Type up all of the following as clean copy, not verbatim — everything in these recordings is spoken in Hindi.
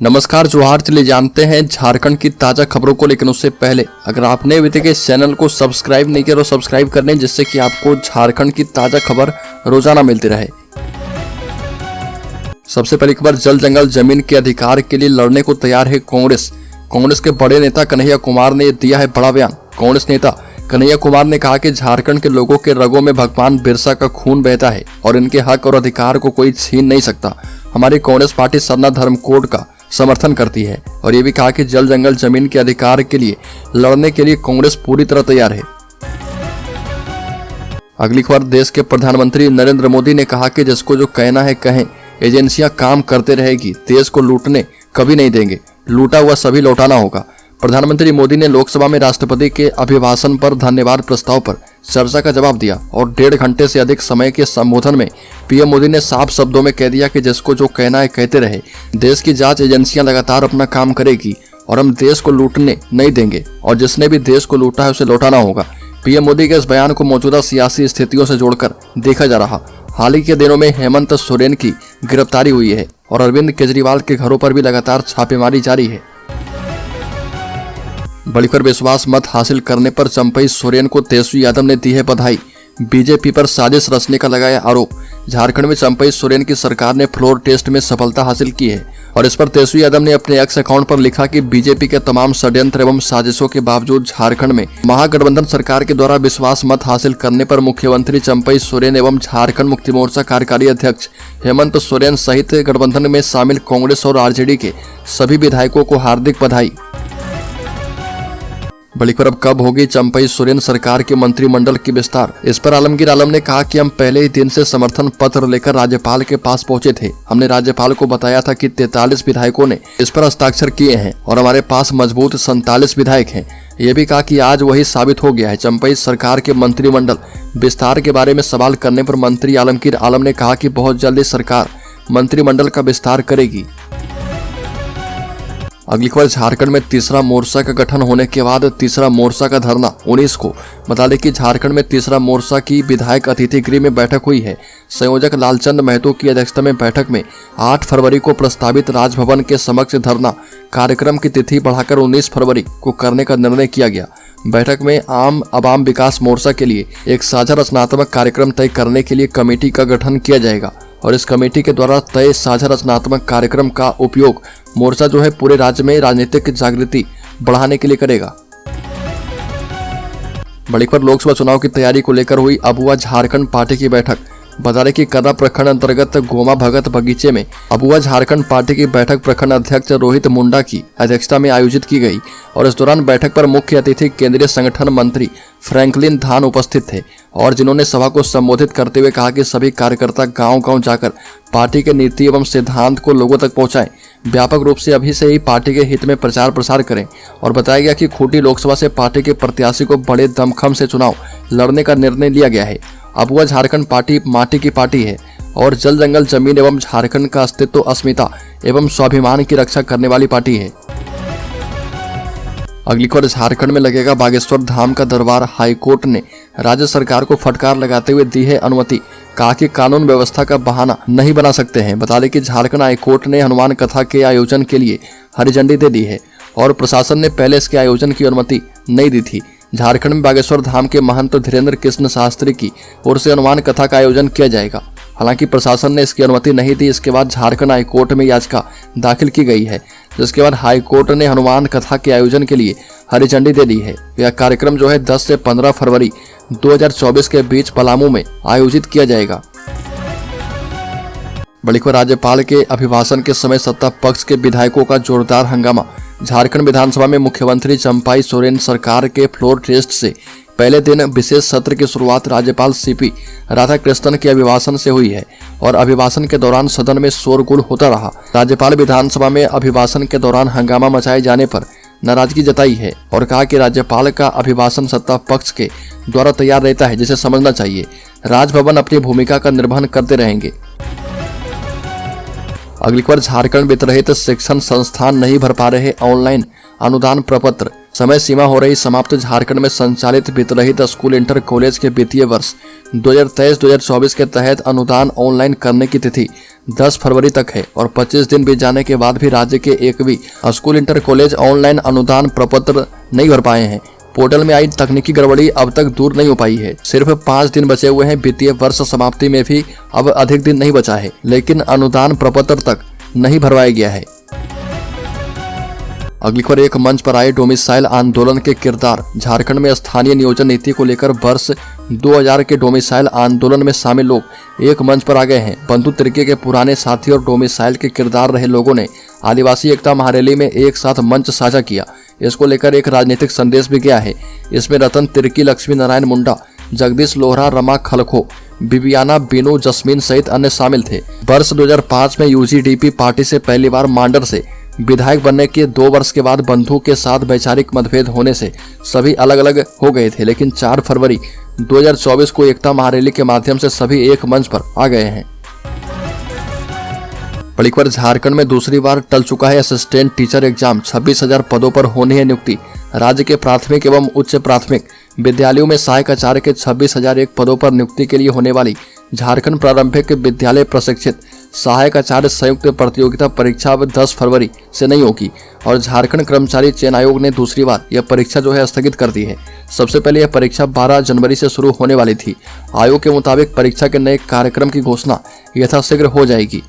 नमस्कार जोहार। चलिए जानते हैं झारखंड की ताज़ा खबरों को, लेकिन उससे पहले अगर आपने अभी तक इस चैनल को सब्सक्राइब नहीं किया तो सब्सक्राइब कर लें, जिससे कि आपको झारखंड की ताज़ा खबर रोजाना मिलती रहे। सबसे पहली खबर, जल जंगल जमीन के अधिकार के लिए लड़ने को तैयार है कांग्रेस। कांग्रेस के बड़े नेता कन्हैया कुमार ने दिया है बड़ा बयान। कांग्रेस नेता कन्हैया कुमार ने कहा कि झारखंड के लोगों के रगों में भगवान बिरसा का खून बहता है और इनके हक और अधिकार को कोई छीन नहीं सकता। हमारी कांग्रेस पार्टी सरना धर्म कोड का समर्थन करती है और ये भी कहा कि जल जंगल जमीन के अधिकार के लिए लड़ने के लिए कांग्रेस पूरी तरह तैयार है। अगली खबर, देश के प्रधानमंत्री नरेंद्र मोदी ने कहा कि जिसको जो कहना है कहें, एजेंसियां काम करते रहेगी, देश को लूटने कभी नहीं देंगे, लूटा हुआ सभी लौटाना होगा। प्रधानमंत्री मोदी ने लोकसभा में राष्ट्रपति के अभिभाषण पर धन्यवाद प्रस्ताव पर चर्चा का जवाब दिया और 1.5 घंटे से अधिक समय के संबोधन में पीएम मोदी ने साफ शब्दों में कह दिया कि जिसको जो कहना है कहते रहे, देश की जांच एजेंसियां लगातार अपना काम करेगी और हम देश को लूटने नहीं देंगे और जिसने भी देश को लूटा है उसे लौटाना होगा। पीएम मोदी के इस बयान को मौजूदा सियासी स्थितियों से जोड़कर देखा जा रहा। हाल ही के दिनों में हेमंत सोरेन की गिरफ्तारी हुई है और अरविंद केजरीवाल के घरों पर भी लगातार छापेमारी जारी है। बड़ी खबर, विश्वास मत हासिल करने पर चंपई सोरेन को तेजस्वी यादव ने दी है बधाई। बीजेपी पर साजिश रचने का लगाया आरोप। झारखंड में चंपई सोरेन की सरकार ने फ्लोर टेस्ट में सफलता हासिल की है और इस पर तेजस्वी यादव ने अपने एक्स अकाउंट पर लिखा कि बीजेपी के तमाम षड्यंत्र एवं साजिशों के बावजूद झारखंड में महागठबंधन सरकार के द्वारा विश्वास मत हासिल करने पर मुख्यमंत्री चंपई सोरेन एवं झारखंड मुक्ति मोर्चा कार्यकारी अध्यक्ष हेमंत सोरेन सहित गठबंधन में शामिल कांग्रेस और आरजेडी के सभी विधायकों को हार्दिक बधाई। बड़ी खबर, कब होगी चंपई सोरेन सरकार के मंत्रिमंडल की विस्तार। इस पर आलमगीर आलम ने कहा कि हम पहले ही दिन से समर्थन पत्र लेकर राज्यपाल के पास पहुंचे थे। हमने राज्यपाल को बताया था कि 43 विधायकों ने इस पर हस्ताक्षर किए हैं और हमारे पास मजबूत 47 विधायक हैं। ये भी कहा कि आज वही साबित हो गया है। चंपई सरकार के मंत्रिमंडल विस्तार के बारे में सवाल करने पर मंत्री आलमगीर आलम ने कहा कि बहुत जल्दी सरकार मंत्रिमंडल का विस्तार करेगी। अगली खबर, झारखंड में तीसरा मोर्चा का गठन होने के बाद तीसरा मोर्चा का धरना 19 को। बता दें कि झारखंड में तीसरा मोर्चा की विधायक अतिथि गृह में बैठक हुई है। संयोजक लालचंद महतो की अध्यक्षता में बैठक में 8 फरवरी को प्रस्तावित राजभवन के समक्ष धरना कार्यक्रम की तिथि बढ़ाकर 19 फरवरी को करने का निर्णय किया गया। बैठक में आम अवाम विकास मोर्चा के लिए एक साझा रचनात्मक कार्यक्रम तय करने के लिए कमेटी का गठन किया जाएगा और इस कमेटी के द्वारा तय साझा रचनात्मक कार्यक्रम का उपयोग मोर्चा जो है पूरे राज्य में राजनीतिक जागृति बढ़ाने के लिए करेगा। बड़ी खबर, लोकसभा चुनाव की तैयारी को लेकर हुई अबुआ झारखंड पार्टी की बैठक। बता दें कि कर्रा प्रखंड अंतर्गत गोमा भगत बगीचे में अबुआ झारखंड पार्टी की बैठक प्रखंड अध्यक्ष रोहित मुंडा की अध्यक्षता में आयोजित की गई और इस दौरान बैठक पर मुख्य अतिथि केंद्रीय संगठन मंत्री फ्रैंकलिन धान उपस्थित थे और जिन्होंने सभा को संबोधित करते हुए कहा कि सभी कार्यकर्ता गांव-गांव जाकर पार्टी के नीति एवं सिद्धांत को लोगों तक पहुंचाएं। व्यापक रूप से अभी से ही पार्टी के हित में प्रचार प्रसार करें और बताया गया कि खूंटी लोकसभा से पार्टी के प्रत्याशी को बड़े दमखम से चुनाव लड़ने का निर्णय लिया गया है। अबुआ झारखंड पार्टी माटी की पार्टी है और जल जंगल जमीन एवं झारखंड का अस्तित्व, अस्मिता एवं स्वाभिमान की रक्षा करने वाली पार्टी है। अगली खबर, झारखंड में लगेगा बागेश्वर धाम का दरबार। हाईकोर्ट ने राज्य सरकार को फटकार लगाते हुए दी है अनुमति। कहा कि कानून व्यवस्था का बहाना नहीं बना सकते हैं। बता दें कि झारखंड हाईकोर्ट ने हनुमान कथा के आयोजन के लिए हरी झंडी दे दी है और प्रशासन ने पहले इसके आयोजन की अनुमति नहीं दी थी। झारखंड में बागेश्वर धाम के महंत धीरेन्द्र कृष्ण शास्त्री की ओर से हनुमान कथा का आयोजन किया जाएगा। हालांकि प्रशासन ने इसकी अनुमति नहीं दी। इसके बाद झारखंड हाईकोर्ट में याचिका दाखिल की गई है, जिसके बाद हाईकोर्ट ने हनुमान कथा के आयोजन के लिए हरी झंडी दे दी है। यह कार्यक्रम जो है 10 से 15 फरवरी 2024 के बीच पलामू में आयोजित किया जाएगा। बड़ी खबर, राज्यपाल के अभिभाषण के समय सत्ता पक्ष के विधायकों का जोरदार हंगामा। झारखंड विधानसभा में मुख्यमंत्री चंपई सोरेन सरकार के फ्लोर टेस्ट से पहले दिन विशेष सत्र की शुरुआत राज्यपाल सीपी राधाकृष्णन के अभिभाषण से हुई है और अभिभाषण के दौरान सदन में शोरगुल होता रहा। राज्यपाल विधानसभा में अभिभाषण के दौरान हंगामा मचाए जाने पर नाराजगी जताई है और कहा कि राज्यपाल का अभिभाषण सत्ता पक्ष के द्वारा तैयार रहता है, जिसे समझना चाहिए। राजभवन अपनी भूमिका का निर्वहन करते रहेंगे। अगली खबर, झारखंड वित्त रहित शिक्षण संस्थान नहीं भर पा रहे ऑनलाइन अनुदान प्रपत्र। समय सीमा हो रही समाप्त। झारखंड में संचालित वित्तरहित स्कूल इंटर कॉलेज के वित्तीय वर्ष 2023-2024 के तहत अनुदान ऑनलाइन करने की तिथि 10 फरवरी तक है और 25 दिन बीत जाने के बाद भी राज्य के एक भी स्कूल इंटर कॉलेज ऑनलाइन अनुदान प्रपत्र नहीं भर पाए हैं। पोर्टल में आई तकनीकी गड़बड़ी अब तक दूर नहीं हो पाई है। सिर्फ 5 दिन बचे हुए हैं। वित्तीय वर्ष समाप्ति में भी अब अधिक दिन नहीं बचा है, लेकिन अनुदान प्रपत्र तक नहीं भरवाया गया है। अगली खबर, एक मंच पर आए डोमिसाइल आंदोलन के किरदार। झारखंड में स्थानीय नियोजन नीति को लेकर वर्ष 2000 के डोमिसाइल आंदोलन में शामिल लोग एक मंच पर आ गए हैं। बंधु तिर्की के पुराने साथी और डोमिसाइल के किरदार रहे लोगों ने आदिवासी एकता महारैली में एक साथ मंच साझा किया। इसको लेकर एक राजनीतिक संदेश भी गया है। इसमें रतन तिर्की, लक्ष्मी नारायण मुंडा, जगदीश लोहरा, रमा खलखो, बिबियाना बीनू, जस्मीन सहित अन्य शामिल थे। वर्ष 2005 में यूजीडीपी पार्टी से पहली बार मांडर से विधायक बनने के 2 वर्ष के बाद बंधु के साथ वैचारिक मतभेद होने से सभी अलग अलग हो गए थे, लेकिन 4 फरवरी 2024 को एकता महारैली के माध्यम से सभी एक मंच पर आ गए हैं। बड़ी खबर, झारखंड में दूसरी बार टल चुका है असिस्टेंट टीचर एग्जाम। 26,000 पदों पर होनी है नियुक्ति। राज्य के प्राथमिक एवं उच्च प्राथमिक विद्यालयों में सहायक आचार्य के 26,001 पदों पर नियुक्ति के लिए होने वाली झारखंड प्रारंभिक विद्यालय प्रशिक्षित सहायक आचार्य संयुक्त प्रतियोगिता परीक्षा अब 10 फरवरी से नहीं होगी और झारखंड कर्मचारी चयन आयोग ने दूसरी बार यह परीक्षा स्थगित कर दी है। सबसे पहले यह परीक्षा 12 जनवरी से शुरू होने वाली थी। आयोग के मुताबिक परीक्षा के नए कार्यक्रम की घोषणा यथाशीघ्र हो जाएगी।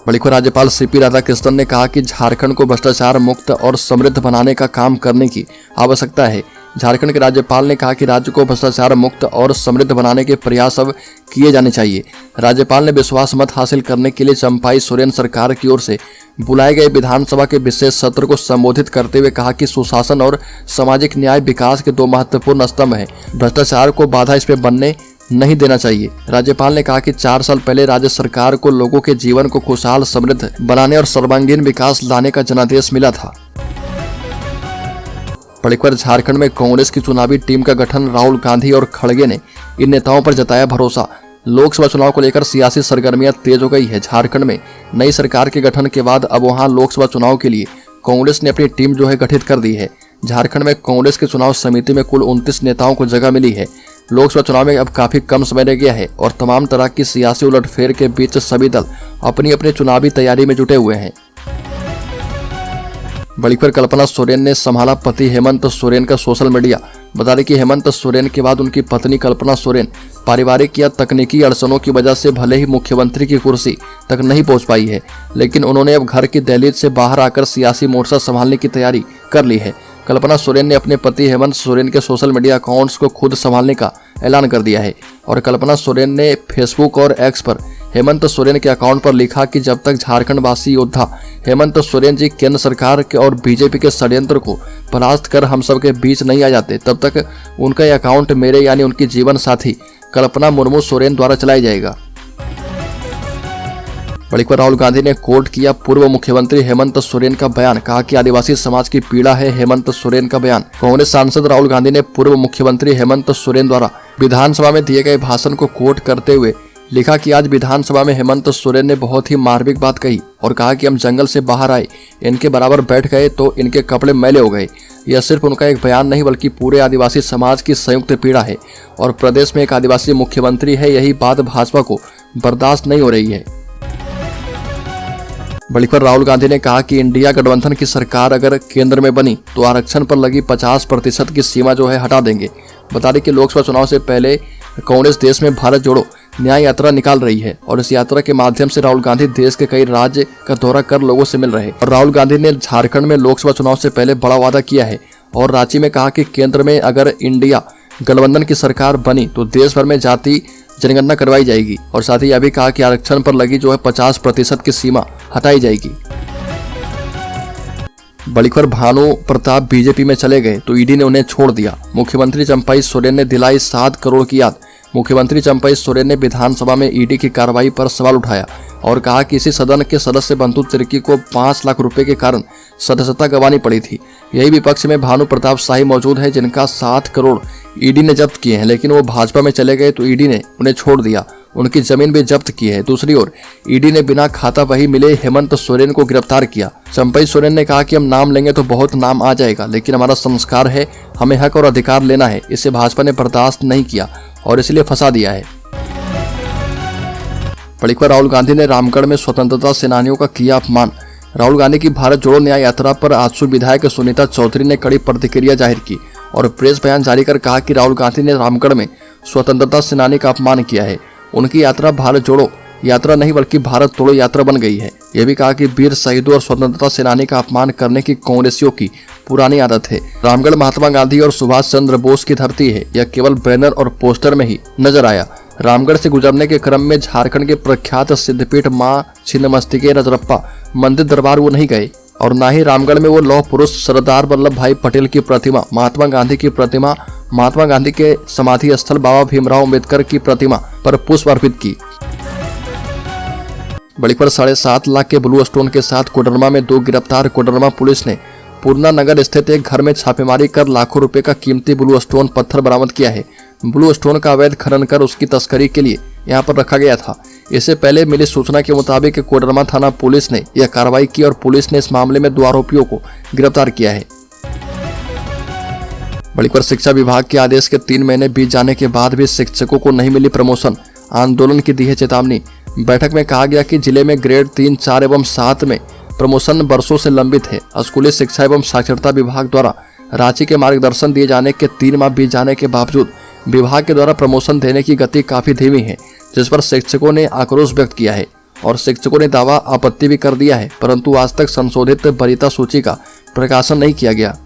बड़ी खबर, राज्यपाल सीपी राधाकृष्णन ने कहा कि झारखंड को भ्रष्टाचार मुक्त और समृद्ध बनाने का काम करने की आवश्यकता है। झारखंड के राज्यपाल ने कहा कि राज्य को भ्रष्टाचार मुक्त और समृद्ध बनाने के प्रयास अब किए जाने चाहिए। राज्यपाल ने विश्वास मत हासिल करने के लिए चंपाई सोरेन सरकार की ओर से बुलाए गए विधानसभा के विशेष सत्र को संबोधित करते हुए कहा कि सुशासन और सामाजिक न्याय विकास के 2 महत्वपूर्ण स्तंभ हैं। भ्रष्टाचार को बाधा इसमें बनने नहीं देना चाहिए। राज्यपाल ने कहा कि 4 साल पहले राज्य सरकार को लोगों के जीवन को खुशहाल, समृद्ध बनाने और सर्वांगीण विकास लाने का जनादेश मिला था। बड़ी खबर, झारखंड में कांग्रेस की चुनावी टीम का गठन। राहुल गांधी और खड़गे ने इन नेताओं पर जताया भरोसा। लोकसभा चुनाव को लेकर सियासी सरगर्मियां तेज हो गई है। झारखंड में नई सरकार के गठन के बाद अब वहां लोकसभा चुनाव के लिए कांग्रेस ने अपनी टीम गठित कर दी है। झारखंड में कांग्रेस की चुनाव समिति में कुल 29 नेताओं को जगह मिली है। लोकसभा चुनाव में अब काफी कम समय रह गया है और तमाम तरह की सियासी उलटफेर के बीच सभी दल अपनी अपनी चुनावी तैयारी में जुटे हुए हैं। बड़ी खबर, कल्पना सोरेन ने संभाला पति हेमंत सोरेन का सोशल मीडिया। बता दें कि हेमंत सोरेन के बाद उनकी पत्नी कल्पना सोरेन पारिवारिक या तकनीकी अड़चनों की वजह से भले ही मुख्यमंत्री की कुर्सी तक नहीं पहुंच पाई है, लेकिन उन्होंने अब घर की दहलीज से बाहर आकर सियासी मोर्चा संभालने की तैयारी कर ली है। कल्पना सोरेन ने अपने पति हेमंत सोरेन के सोशल मीडिया अकाउंट्स को खुद संभालने का ऐलान कर दिया है और कल्पना सोरेन ने फेसबुक और एक्स पर हेमंत सोरेन के अकाउंट पर लिखा कि जब तक झारखंड वासी योद्धा हेमंत सोरेन जी केंद्र सरकार के और बीजेपी के षड्यंत्र को परास्त कर हम सब के बीच नहीं आ जाते, तब तक उनका यह अकाउंट मेरे यानी उनकी जीवन साथी कल्पना मुर्मू सोरेन द्वारा चलाया जाएगा। बड़ी खबर, राहुल गांधी ने कोट किया पूर्व मुख्यमंत्री हेमंत सोरेन का बयान। कहा कि आदिवासी समाज की पीड़ा है हेमंत सोरेन का बयान। कांग्रेस सांसद राहुल गांधी ने पूर्व मुख्यमंत्री हेमंत सोरेन द्वारा विधानसभा में दिए गए भाषण को कोट करते हुए लिखा कि आज विधानसभा में हेमंत सोरेन ने बहुत ही मार्मिक बात कही और कहा कि हम जंगल से बाहर आए, इनके बराबर बैठ गए तो इनके कपड़े मैले हो गए। यह सिर्फ उनका एक बयान नहीं बल्कि पूरे आदिवासी समाज की संयुक्त पीड़ा है और प्रदेश में एक आदिवासी मुख्यमंत्री है, यही बात भाजपा को बर्दाश्त नहीं हो रही है। बड़ी खबर, राहुल गांधी ने कहा कि इंडिया गठबंधन की सरकार अगर केंद्र में बनी तो आरक्षण पर लगी 50% की सीमा हटा देंगे। बता दें कि लोकसभा चुनाव से पहले कांग्रेस देश में भारत जोड़ो न्याय यात्रा निकाल रही है और इस यात्रा के माध्यम से राहुल गांधी देश के कई राज्य का दौरा कर लोगों से मिल रहे हैं। और राहुल गांधी ने झारखंड में लोकसभा चुनाव से पहले बड़ा वादा किया है और रांची में कहा कि केंद्र में अगर इंडिया गठबंधन की सरकार बनी तो देश भर में जाति जनगणना करवाई जाएगी और साथ ही यह भी कहा कि आरक्षण पर लगी 50% की सीमा हटाई जाएगी। बड़ी खबर, भानु प्रताप बीजेपी में चले गए तो ईडी ने उन्हें छोड़ दिया। मुख्यमंत्री चंपाई सोरेन ने दिलाई 7 करोड़ की याद। मुख्यमंत्री चंपाई सोरेन ने विधानसभा में ईडी की कार्रवाई पर सवाल उठाया और कहा कि इसी सदन के सदस्य बंधु तिर्की को 5 लाख रुपए के कारण सदस्यता गंवानी पड़ी थी। यही विपक्ष में भानु प्रताप शाही मौजूद है जिनका 7 करोड़ ईडी ने जब्त किए हैं, लेकिन वो भाजपा में चले गए तो ईडी ने उन्हें छोड़ दिया उनकी जमीन भी जब्त की है। दूसरी ओर ईडी ने बिना खाता बही मिले हेमंत सोरेन को गिरफ्तार किया। चंपई सोरेन ने कहा कि हम नाम लेंगे तो बहुत नाम आ जाएगा, लेकिन हमारा संस्कार है, हमें हक और अधिकार लेना है। इसे भाजपा ने बर्दाश्त नहीं किया और इसलिए फंसा दिया है। बड़ीपर राहुल गांधी ने रामगढ़ में स्वतंत्रता सेनानियों का किया अपमान। राहुल गांधी की भारत जोड़ो न्याय यात्रा पर आजसू विधायक सुनीता चौधरी ने कड़ी प्रतिक्रिया जाहिर की और प्रेस बयान जारी कर कहा कि राहुल गांधी ने रामगढ़ में स्वतंत्रता सेनानी का अपमान किया है। उनकी यात्रा भारत जोड़ो यात्रा नहीं बल्कि भारत तोड़ो यात्रा बन गई है। यह भी कहा कि वीर शहीदों और स्वतंत्रता सेनानी का अपमान करने की कांग्रेसियों की पुरानी आदत है। रामगढ़ महात्मा गांधी और सुभाष चंद्र बोस की धरती है, यह केवल बैनर और पोस्टर में ही नजर आया। रामगढ़ से गुजरने के क्रम में झारखंड के प्रख्यात सिद्धपीठ मां छिन्नमस्तिके रजरप्पा मंदिर दरबार वो नहीं गए और न ही रामगढ़ में वो लौह पुरुष सरदार वल्लभ भाई पटेल की प्रतिमा, महात्मा गांधी की प्रतिमा, महात्मा गांधी के समाधि स्थल बाबा भीमराव अम्बेडकर की प्रतिमा पर पुष्प अर्पित की। बड़ीपर 7.5 लाख के ब्लू स्टोन के साथ कोडरमा में 2 गिरफ्तार। कोडरमा पुलिस ने पूर्णा नगर स्थित एक घर में छापेमारी कर लाखों रुपए का कीमती ब्लू स्टोन पत्थर बरामद किया है। ब्लू स्टोन का अवैध खनन कर उसकी तस्करी के लिए यहां पर रखा गया था। इससे पहले मिली सूचना के मुताबिक कोडरमा थाना पुलिस ने यह कार्रवाई की और पुलिस ने इस मामले में 2 आरोपियों को गिरफ्तार किया है। बड़ीपर शिक्षा विभाग के आदेश के 3 महीने बीत जाने के बाद भी शिक्षकों को नहीं मिली प्रमोशन, आंदोलन की दी है चेतावनी। बैठक में कहा गया कि जिले में ग्रेड 3, 4 एवं 7 में प्रमोशन वर्षों से लंबित है। स्कूली शिक्षा एवं साक्षरता विभाग द्वारा रांची के मार्गदर्शन दिए जाने के 3 माह बीत जाने के बावजूद विभाग के द्वारा प्रमोशन देने की गति काफी धीमी है, जिस पर शिक्षकों ने आक्रोश व्यक्त किया है और शिक्षकों ने दावा आपत्ति भी कर दिया है, परंतु आज तक संशोधित वरीयता सूची का प्रकाशन नहीं किया गया।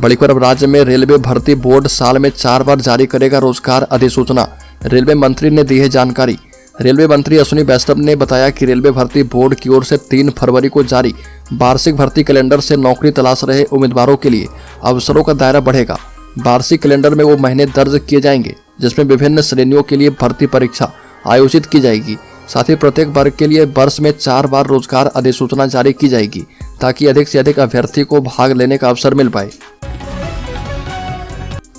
बड़ीपर अब राज्य में रेलवे भर्ती बोर्ड साल में 4 बार जारी करेगा रोजगार अधिसूचना। रेलवे मंत्री ने दी है जानकारी। रेलवे मंत्री अश्विनी वैष्णव ने बताया कि रेलवे भर्ती बोर्ड की ओर से 3 फरवरी को जारी वार्षिक भर्ती कैलेंडर से नौकरी तलाश रहे उम्मीदवारों के लिए अवसरों का दायरा बढ़ेगा। वार्षिक कैलेंडर में वो महीने दर्ज किए जाएंगे जिसमें विभिन्न श्रेणियों के लिए भर्ती परीक्षा आयोजित की जाएगी। साथ ही प्रत्येक वर्ग के लिए वर्ष में 4 बार रोजगार अधिसूचना जारी की जाएगी ताकि अधिक से अधिक अभ्यर्थी को भाग लेने का अवसर मिल पाए।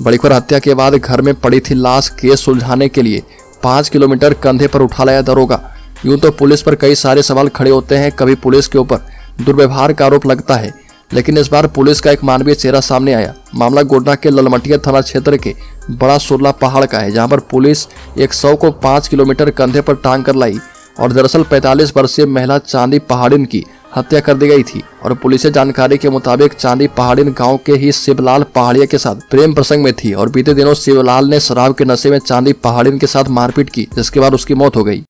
बड़ीपर हत्या के बाद घर में पड़ी थी लाश, केस सुलझाने के लिए 5 किलोमीटर कंधे पर उठा लाया दरोगा। यूं तो पुलिस पर कई सारे सवाल खड़े होते हैं, कभी पुलिस के ऊपर दुर्व्यवहार का आरोप लगता है, लेकिन इस बार पुलिस का एक मानवीय चेहरा सामने आया। मामला गोड्डा के ललमटिया थाना क्षेत्र के बड़ा सुरला पहाड़ का है, जहां पर पुलिस एक 100 को 5 किलोमीटर कंधे पर टांग कर लाई और दरअसल 45 वर्षीय महिला चांदी पहाड़िन की हत्या कर दी गई थी। और पुलिस जानकारी के मुताबिक चांदी पहाड़िन गांव के ही शिवलाल पहाड़िया के साथ प्रेम प्रसंग में थी और बीते दिनों शिवलाल ने शराब के नशे में चांदी पहाड़िन के साथ मारपीट की, जिसके बाद उसकी मौत हो गई।